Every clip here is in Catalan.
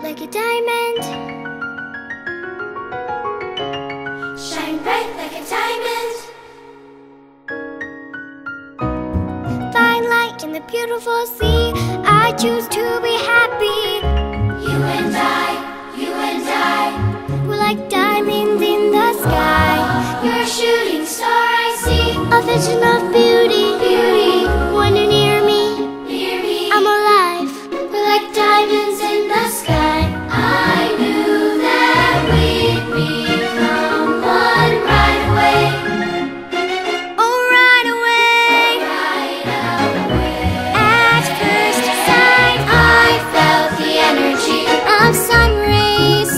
like a diamond. Shine bright like a diamond. Find light in the beautiful sea. I choose to be happy. You and I, we're like diamonds in the sky. You're a shooting star I see, a vision of beauty. When you're near me, I'm alive. We're like diamonds in the sky. I knew that we'd become one right away. Oh, right away. At first sight, I felt the energy of sun rays.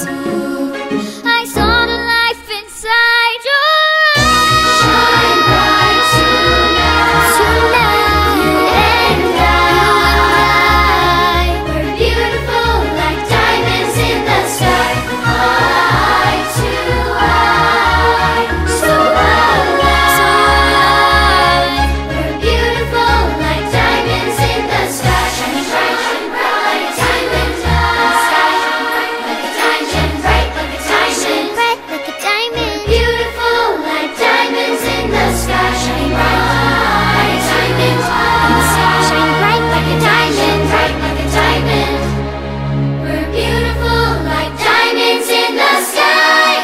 I saw the life inside your eyes. Shine bright tonight. You and I, we're beautiful like diamonds in the sky. Eye to eye, so alive. We're beautiful like diamonds in the sky. Shining bright like a diamond. Sky like a diamond, bright like a diamond, bright like a diamond. Beautiful like diamonds in the sky. Shining bright like a diamond. Shine bright like a diamond, bright like a diamond. We're beautiful like diamonds in the sky.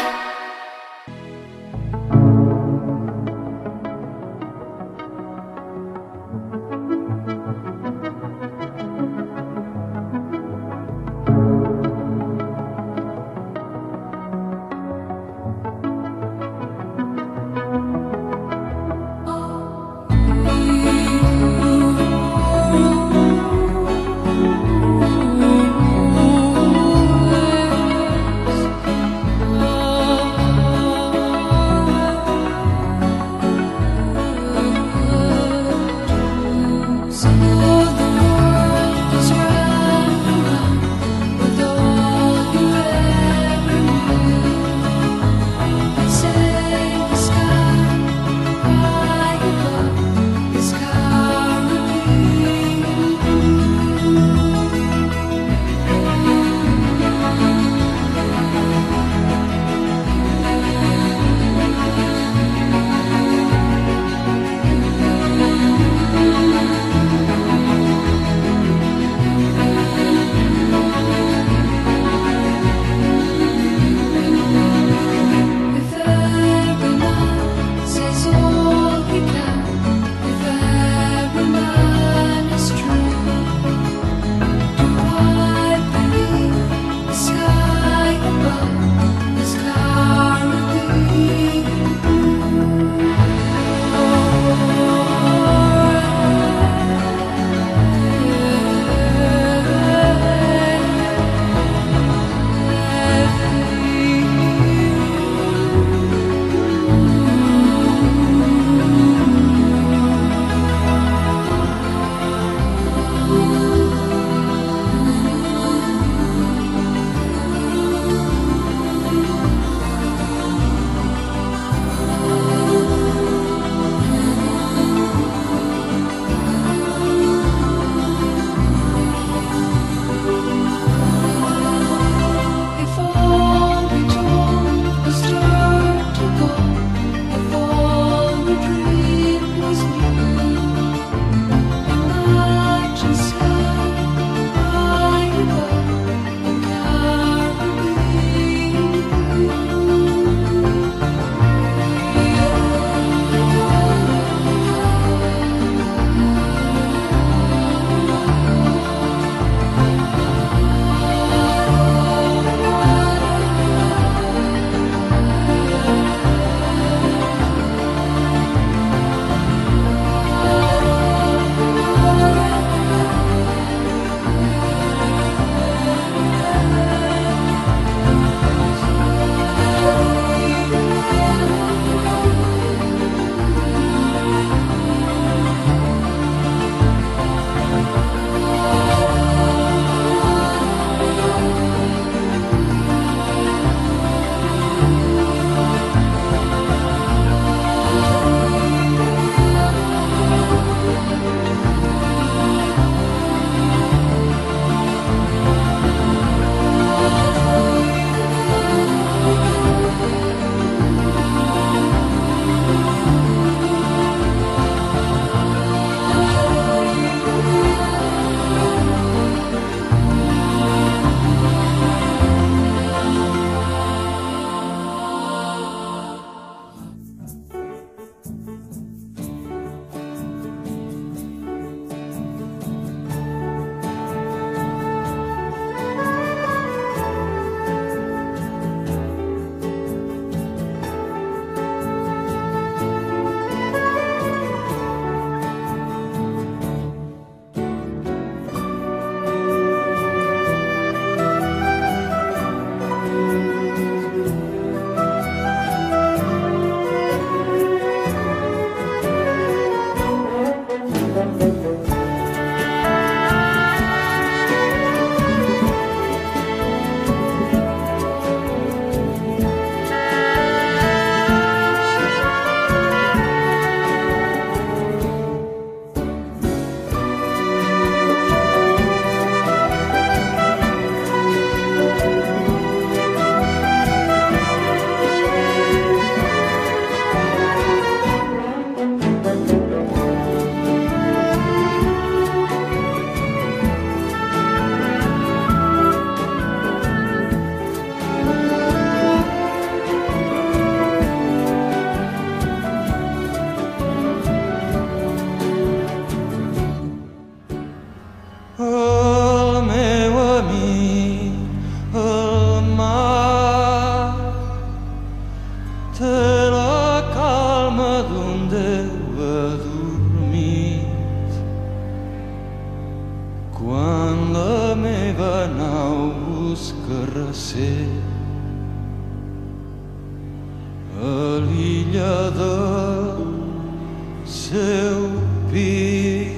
seu pit.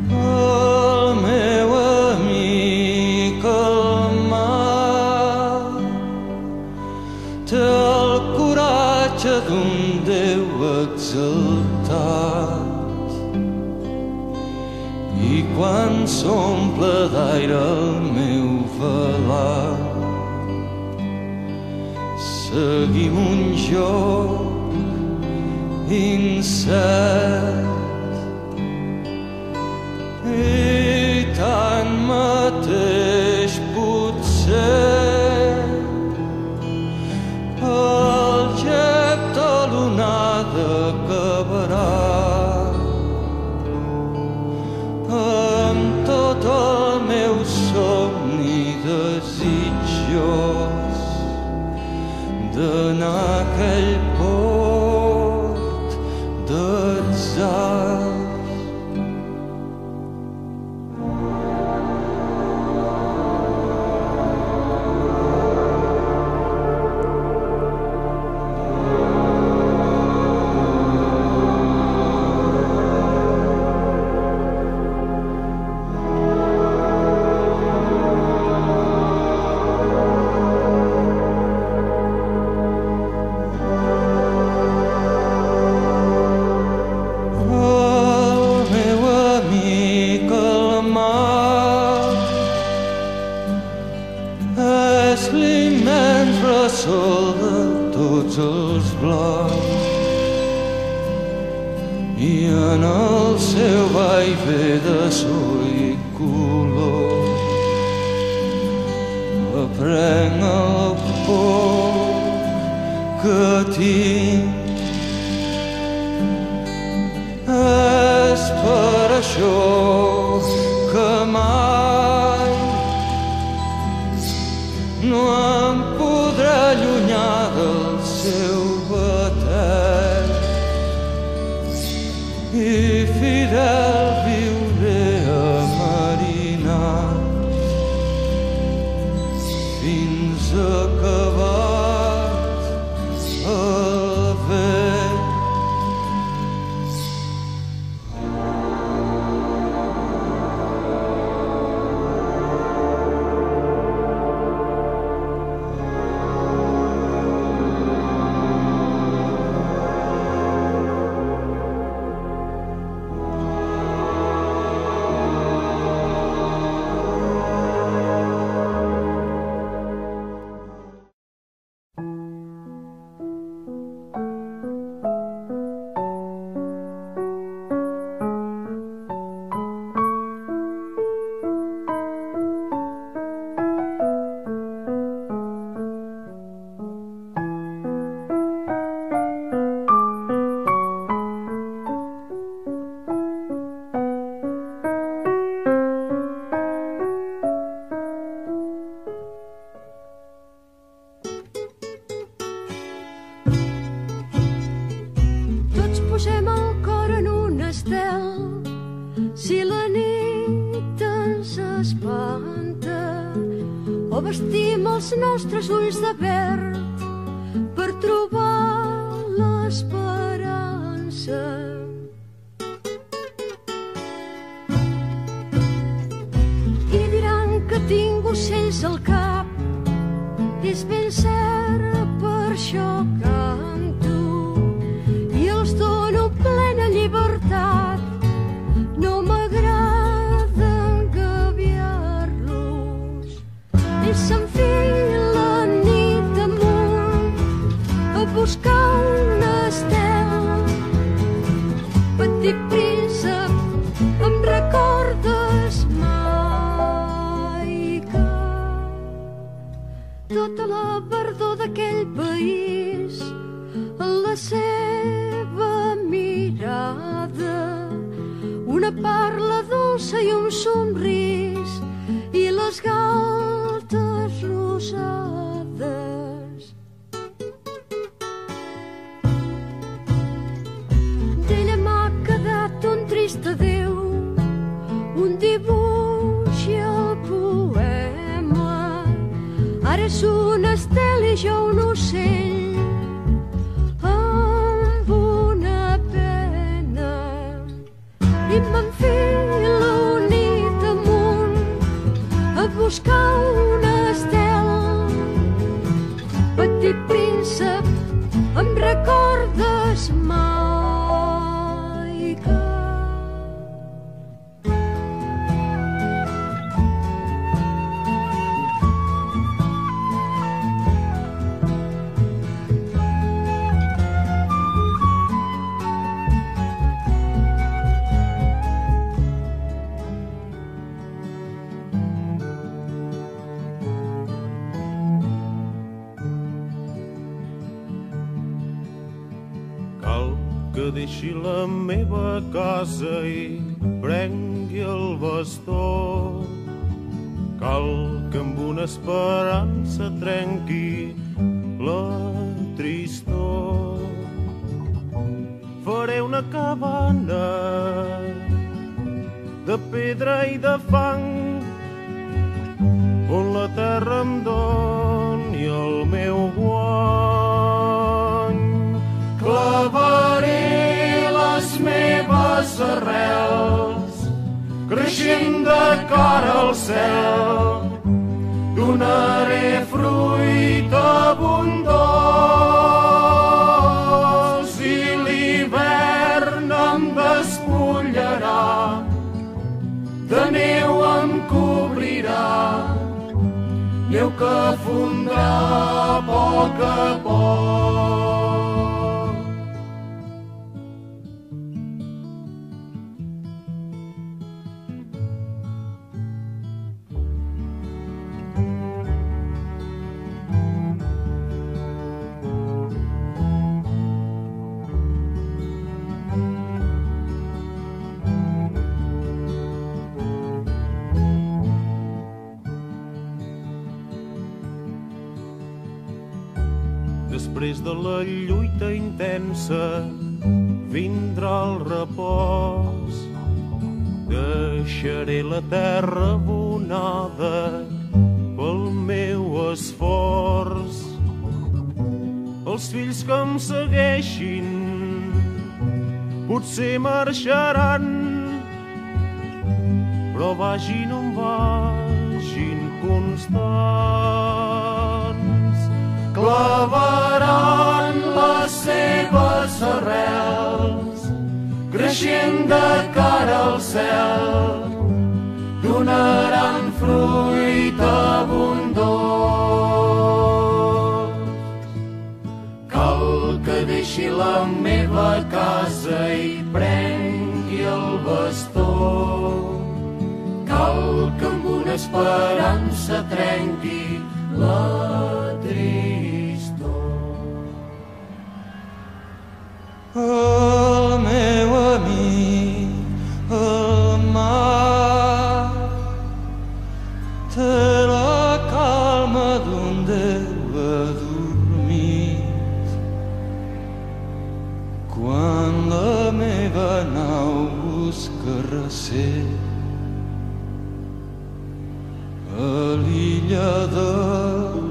El meu amic el mar té el coratge d'un Déu exaltat, i quan s'omple d'aire el meu velat seguim un joc incert. I tanmateix potser el gep de l'onada acabarà amb tot el meu somni desitjós d'anar a aquell port d'atzar. És l'immens bressol de tots els blancs, i en el seu vaivé de so i color aprenc el poc que tinc. És per això que mai no em podré allunyar del seu batec, i fidel viuré amarinat fins acabat el vent. Posem el cor en un estel, si la nit ens espanta, o vestim els nostres ulls de verd per trobar l'esperança. I diran que tinc ocells al cap, és ben cert, per això canto i els dono plena llibertat. No m'agrada engabiar-los, ells s'enfilen nit amunt a buscar un estel. Petit príncep, em recordes mai que tota la verdor d'aquell país, en la seva mirada, una parla dolça i un somrís, i les galtes rosades. D'ella m'ha quedat un trist adéu, un dibuix i el poema. Ara és un estel i jo un ocell amb deixi la meva casa i prengui el bastó. Cal que amb una esperança trenqui la tristor. Faré una cabana de pedra i de fang on la terra em doni el meu guany. Clavaré les meves arrels creixent de cara al cel. Donaré fruit abundós i l'hivern em despullarà, de neu em cobrirà, neu que fondrà a poc a poc. Després de la lluita intensa vindrà el repòs. Deixaré la terra abonada pel meu esforç. Els fills que em segueixin potser marxaran, però vagin on vagin constants. Clavaran les seves arrels creixent de cara al cel. Donaran fruit abundós. Cal que deixi la meva casa i prengui el bastó. Cal que amb una esperança trenqui la el meu amic, el mar, té la calma d'un Déu adormit. Quan la meva nau busca recer a l'illa del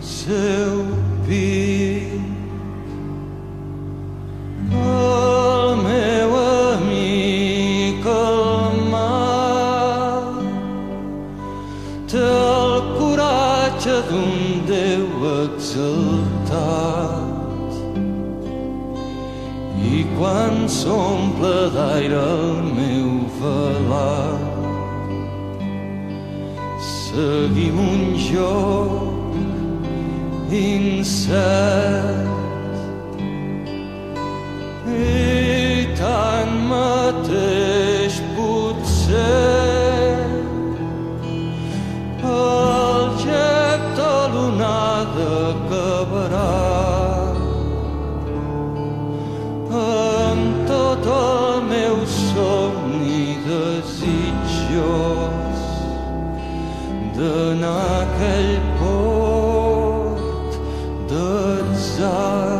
seu pit, el meu amic, el mar, té el coratge d'un Déu exaltat. I quan s'omple d'aire el meu velat, seguim un joc incert. I tanmateix potser el gep de l'onada acabarà amb tot el meu somni desitjós d'anar a aquell port d'atzar.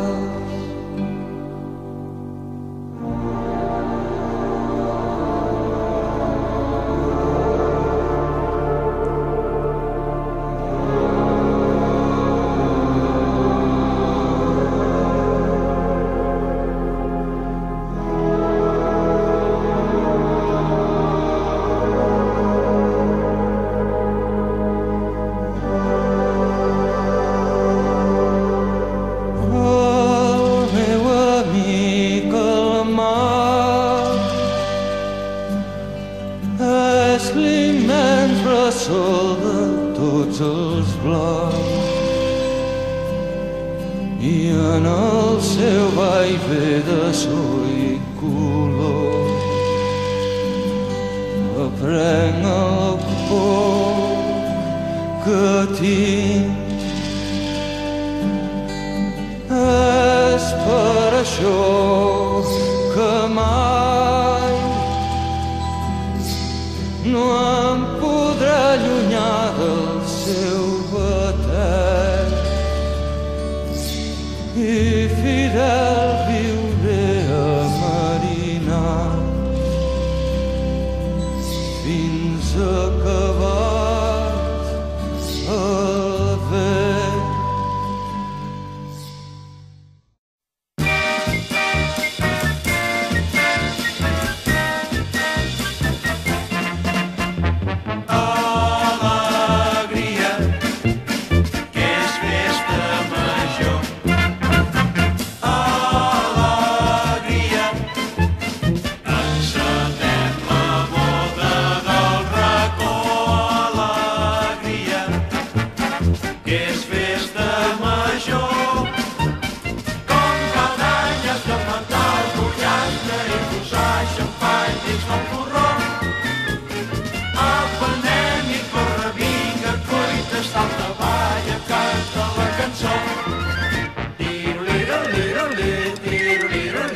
Sol de tots els blancs i en el seu vaivé de so i color aprenc el poc que tinc. És per això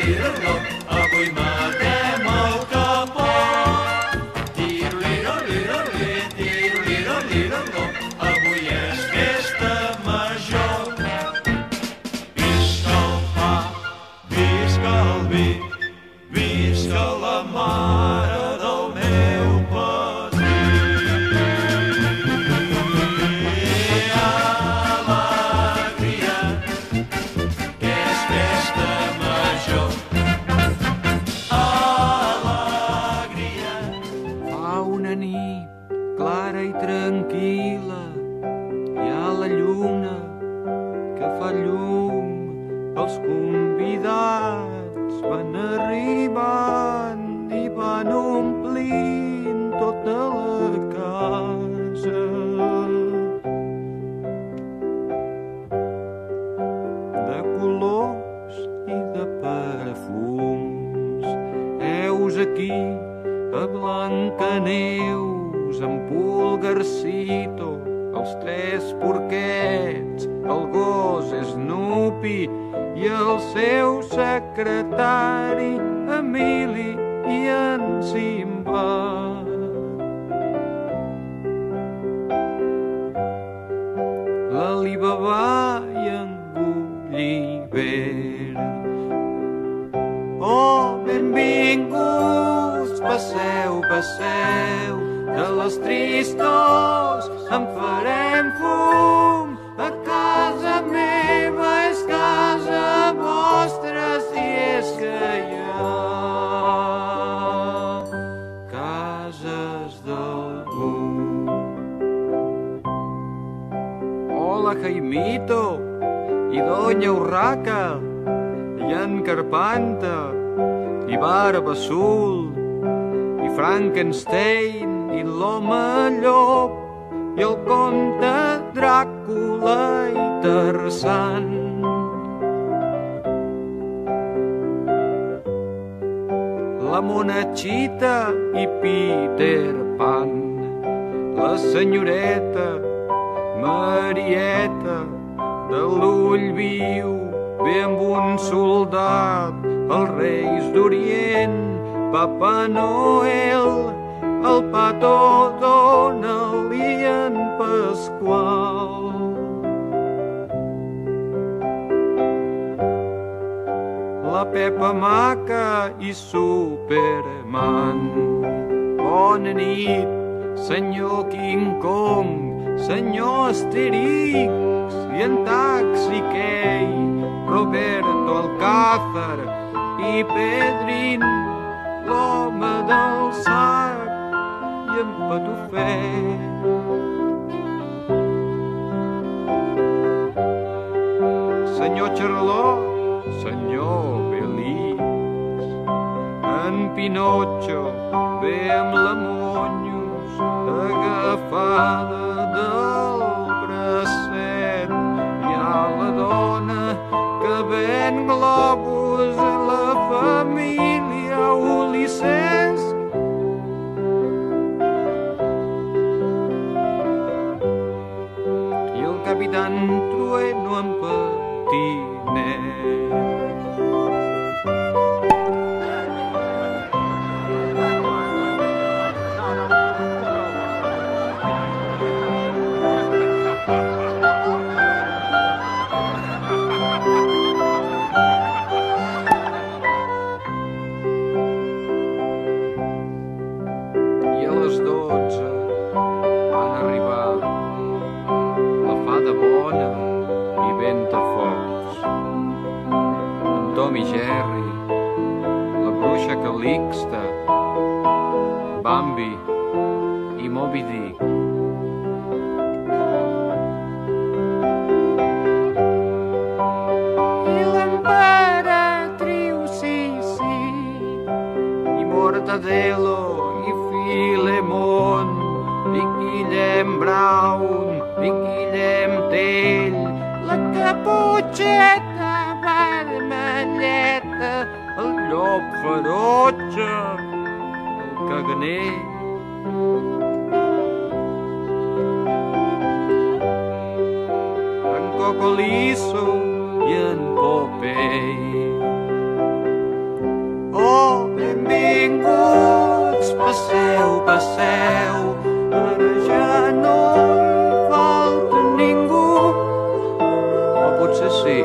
tiroliro-liro-lo, avui matem el capó. Tiroliro-liro-li, tiroliro-liro-lo, avui és festa major. Visca el pa, visca el vi, visca la mare del meu patí. Alegria, que és festa major. Alegria. Fa una nit clara i tranquil·la, hi ha la lluna que fa llum, els convidats van arribant i van omplint tota la casa. De colors i de perfums, heus aquí a Blancaneus, en Pulgarcito, els tres porquets, el gos Snoopy i el seu secretari Emili i en Simba. L'Alibaba i en Gulliver. Oh, benvinguts, passeu, passeu, de les tristors en farem fum. A casa meva és casa vostra, si és que hi ha cases d'algú. Hola, Jaimito i Doña Urraca i en Carpanta i Barba Azul i Frankenstein i l'home llop i el comte Dràcula i Tarzan. La Monachita i Peter Pan, la senyoreta Marieta de l'ull viu, ve amb un soldat, els reis d'Orient, Papa Noel, el Pato Donald i en Pasqual. La Pepa Maca i Superman. Bona nit, senyor King Kong, senyor Asterix i en Taxi Key, Roberto Alcázar i Pedrin, l'home del sac i en Patufet. Senyor Charlot, senyor Belix, en Pinotxo ve amb la Monyos agafada del bracet. Hi ha la dona que ven globus a la família Ulisses. I el capitán Trueno en patinet. I a les 12 van arribar la fada bona i Ventafocs, en Tom i Jerry, la bruixa Calixta, Bambi i Moby Dick. I l'emperatriu Sissi, i Mortadelo i Filemón, i Guillem Brown i Guillem Tell, la Caputxeta vermelleta, el llop ferotge, el caganer. En Cocolizo i en Popeye. benvinguts, passeu, passeu, ara ja no hi falta ningú. O potser sí,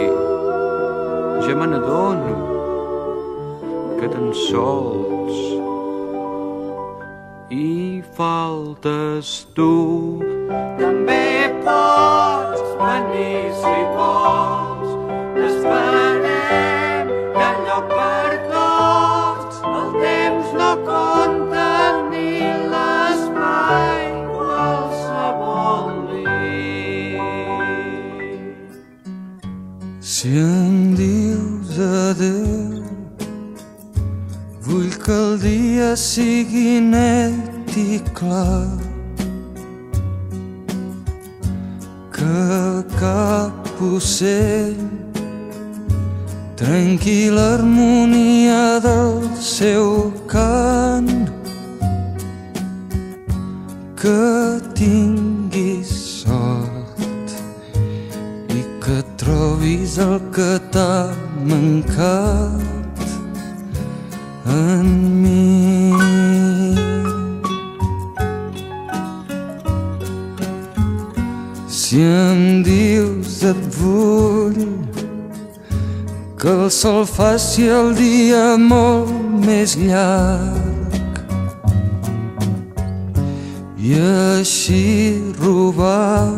ja me n'adono que tan sols hi faltes tu. També pots venir si vols, t'esperem, hi ha lloc per tots. El temps no compta ni l'espai, qualsevol nit. Si em dius adeu, vull que el dia sigui net i clar, que cap ocell trenqui l'harmonia del seu cant, que tinguis sort i que trobis el que t'ha mancat en mi. Si em dius et vull, que el sol faci el dia molt més llarg i així robar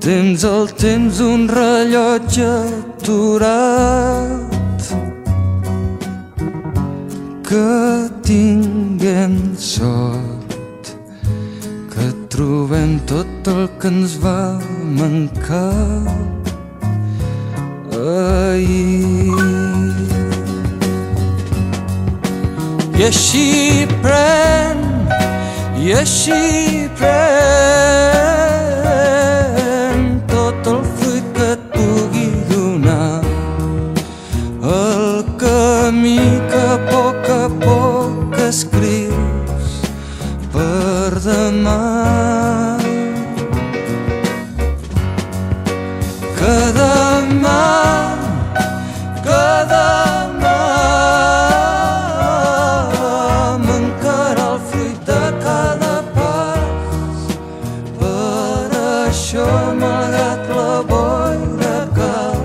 temps al temps un rellotge aturat, que tinguem sort, que trobem tot el que ens va mancar ahir. I així pren, i així pren tot el fruit que et pugui donar, el camí que a poc escrius per demà. Que demà mancarà el fruit de cada pas. Per això, malgrat la boira, cal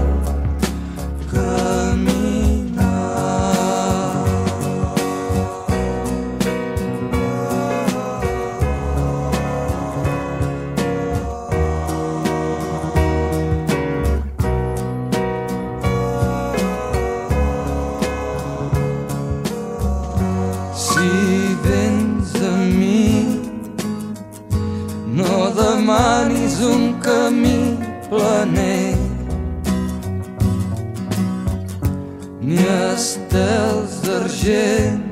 caminar. Si vens a mi, no demanis un camí planer, ni estels d'argent,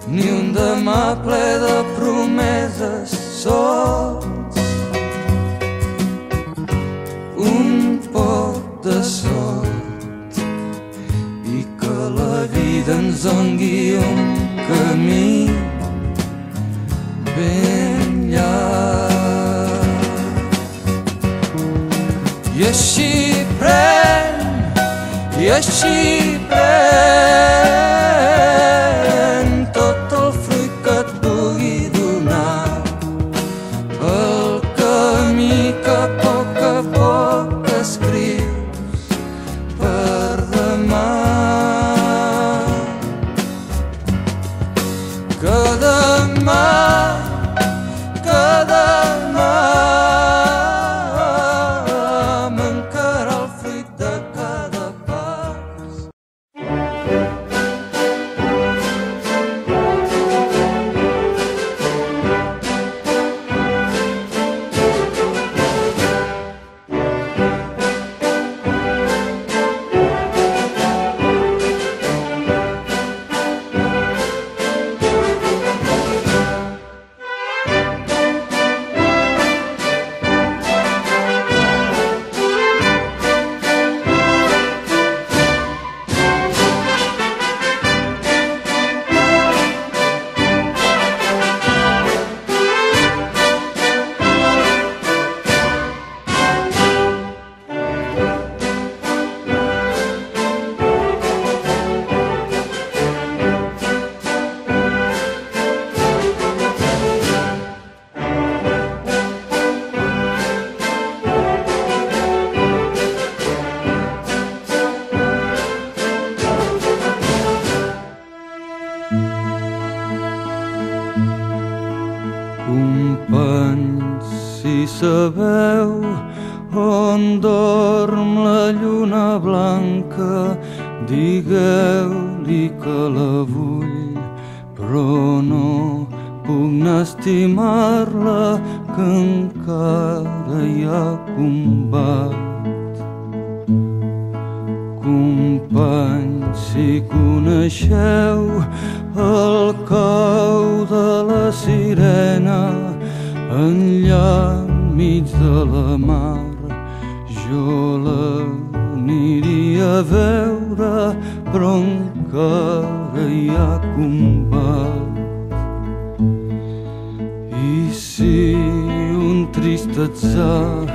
ni un demà ple de promeses sols. Un poc de sort i que la vida ens doni un camí ben llarg. I així pren, i així pren tot el fruit que et pugui donar, el camí que a poc escrius per demà. Que demà sabeu on dorm la lluna blanca, digueu-li que la vull, però no puc estimar-la, que encara hi ha combat. Companys, si coneixeu el cau de la sirena enllà enmig de la mar, jo l'aniria a veure, però encara hi ha combat. I si un trist atzar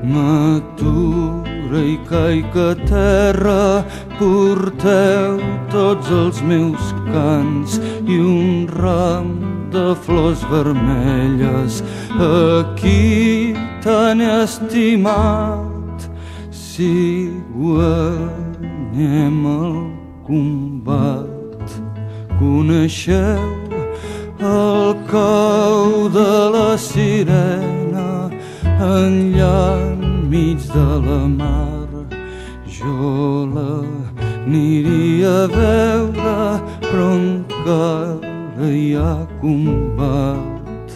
m'atura i caic a terra, porteu tots els meus cants i un ram de flors vermelles. Aquí tan estimat, si guanyem el combat. Coneixeu el cau de la sirena enllà enmig de la mar, jo l'aniria a veure, però encara hi ha combat.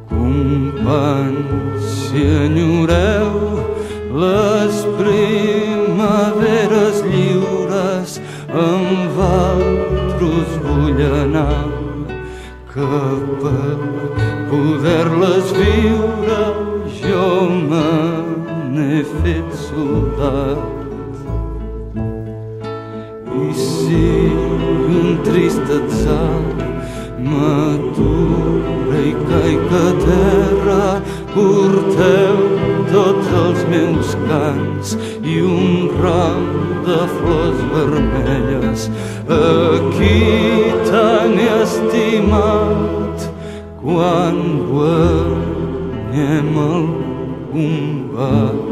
Companys, si enyoreu les primaveres lliures, amb vosaltres vull anar, que per poder-les viure jo me n'he fet soldat. I si un trist atzar m'atura i caic a terra, porteu tots els meus cants i un ram de flors vermelles. Aquí tan estimat, quan guanyem el combat.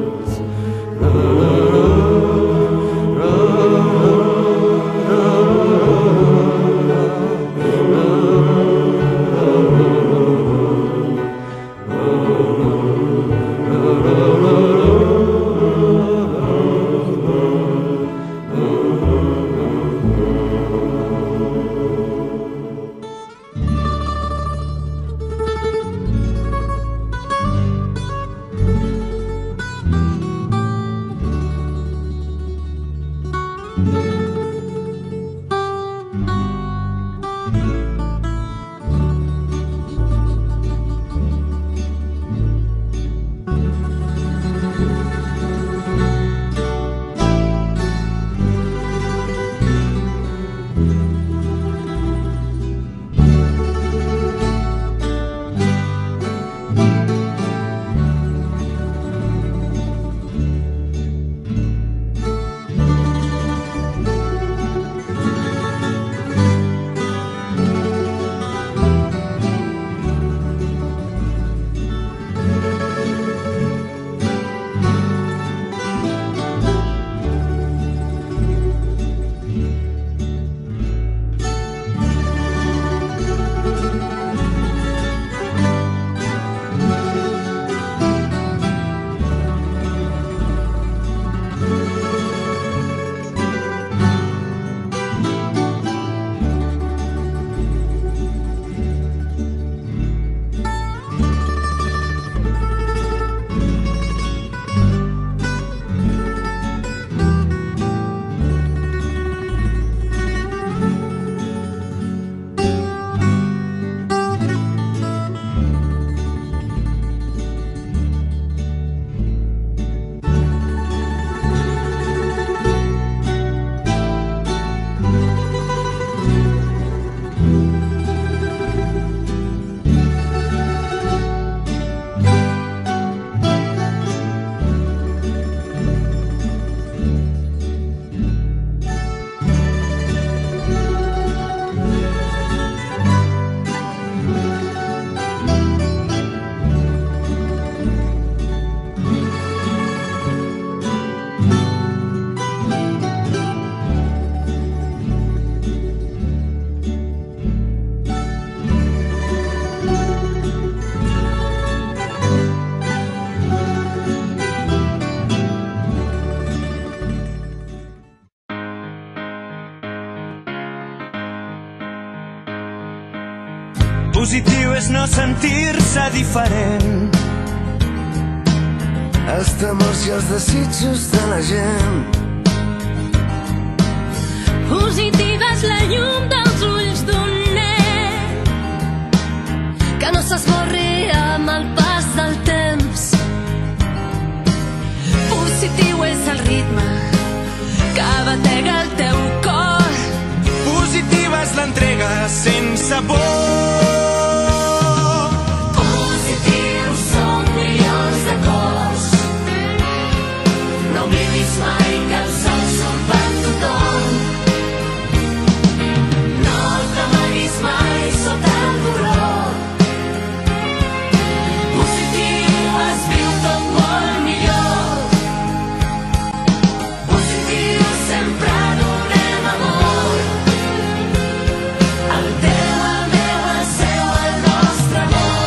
Positiu és no sentir-se diferent. Els temors i els desitjos de la gent. Positiva és la llum dels ulls d'un nen que no s'esborri amb el pas del temps. Positiu és el ritme que batega el teu cor. Positiva és l'entrega sense por. Positius són milions de cors. No oblidis mai que el sol surt per tothom. No t'amaguis mai sota el dolor. Positiu es viu tot molt millor. Positiu sempre donem amor. El teu, el meu, el seu, el nostre amor.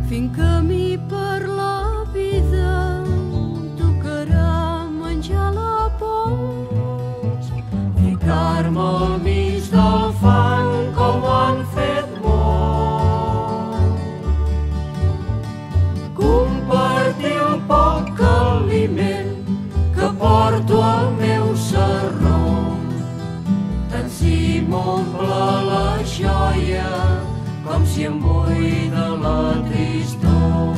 Fent camí per la vida, tocarà menjar la pols, ficar-me al mig del fang com han fet molts. Compartir el poc aliment que porto al meu sarró, tant si m'omple la joia com si em buida la tristor.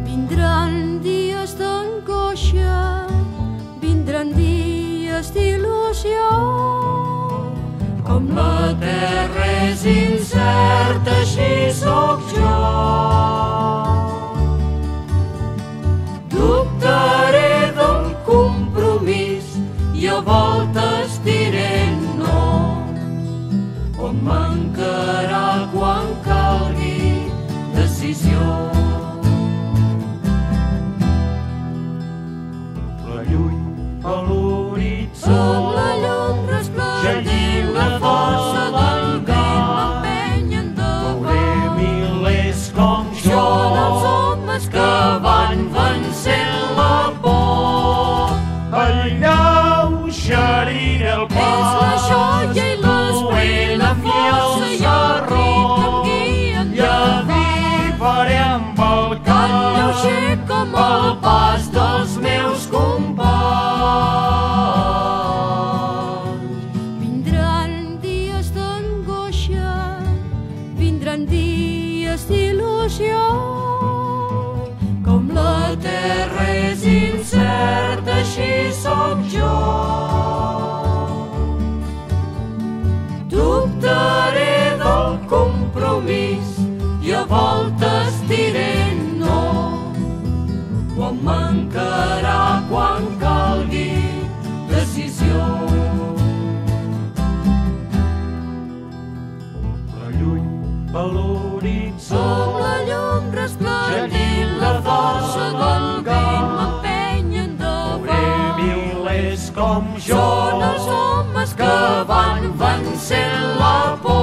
Vindran dies d'angoixa, vindran dies d'il·lusió. Com la terra és incerta, així sóc jo. Dubtaré del compromís i a voltes diré no. On mancarà quan calgui decisió. La lluny a l'horitzó, Som la llum resplendent, la força del vent m'empeny endavant. veuré milers com jo, Són els homes que van vencent la por. alleugeriré el pas. És la joia i l'esperit, la força i el rit que em guien I avivaré amb el tan cant lleuger com el pas dels meus companys. Vindran dies d'angoixa, vindran dies d'il·lusió. Com la terra és incerta, així sóc jo. Dubtaré del compromís i a voltes diré no. O em mancarà quan calgui decisió. la lluny a l'horitzó. Som la llum resplendent, la força del vent m'empeny Veuré endavant. milers com jo, Són els homes que van vencent la por.